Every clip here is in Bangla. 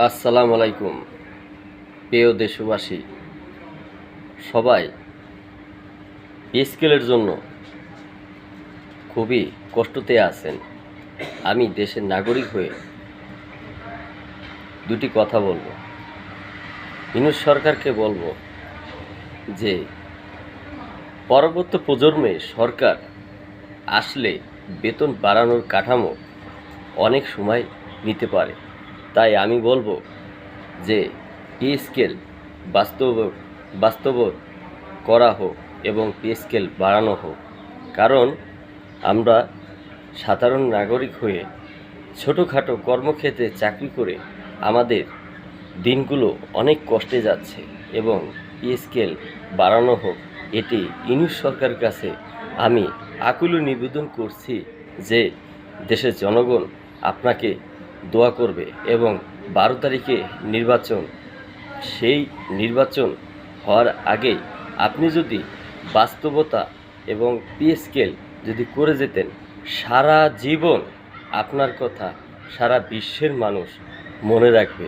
আসসালামু আলাইকুম। প্রিয় দেশবাসী, সবাই স্কেলের জন্য খুবই কষ্টতে আছেন। আমি দেশের নাগরিক হয়ে দুটি কথা বলবো। ইউনূস সরকারকে বলবো যে পরবর্তী প্রজন্মে সরকার আসলে বেতন বাড়ানোর কাঠামো অনেক সময় নিতে পারে। তাই আমি বলবো যে পে স্কেল বাস্তব করা হোক এবং পে স্কেল বাড়ানো হোক। কারণ আমরা সাধারণ নাগরিক হয়ে ছোটোখাটো কর্মক্ষেত্রে চাকরি করে আমাদের দিনগুলো অনেক কষ্টে যাচ্ছে এবং পে স্কেল বাড়ানো হোক, এটি ইউনূস সরকারের কাছে আমি আকুল নিবেদন করছি যে দেশের জনগণ আপনাকে দোয়া করবে এবং 12 তারিখে নির্বাচন, সেই নির্বাচন হওয়ার আগেই আপনি যদি বাস্তবতা এবং পে স্কেল যদি করে যেতেন, সারা জীবন আপনার কথা সারা বিশ্বের মানুষ মনে রাখবে।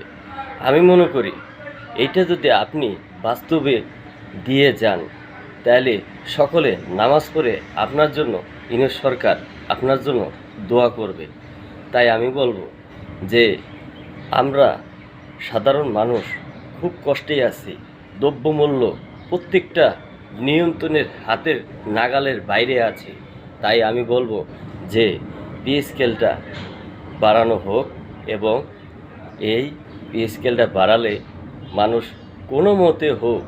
আমি মনে করি এইটা যদি আপনি বাস্তবে দিয়ে যান, তাহলে সকলে নামাজ পড়ে আপনার জন্য ইউনূস সরকার আপনার জন্য দোয়া করবে। তাই আমি বলবো যে আমরা সাধারণ মানুষ খুব কষ্টেই আছি। দ্রব্যমূল্য প্রত্যেকটা নিয়ন্ত্রণের হাতের নাগালের বাইরে আছে। তাই আমি বলবো যে পে স্কেলটা বাড়ানো হোক এবং এই পে স্কেলটা বাড়ালে মানুষ কোনো মতে হোক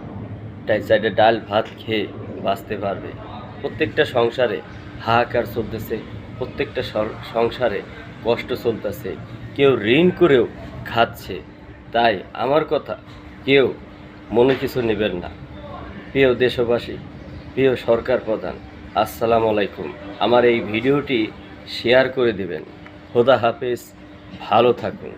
চাইটা ডাল ভাত খেয়ে বাঁচতে পারবে। প্রত্যেকটা সংসারে হাহাকার চলতেছে, প্রত্যেকটা সংসারে কষ্ট চলতেছে, কেউ ঋণ করেও খাচ্ছে। তাই আমার কথা কেউ মনে কিছু নেবেন না। প্রিয় দেশবাসী, প্রিয় সরকার প্রধান, আসসালামু আলাইকুম। আমার এই ভিডিওটি শেয়ার করে দেবেন। খোদা হাফেজ, ভালো থাকুন।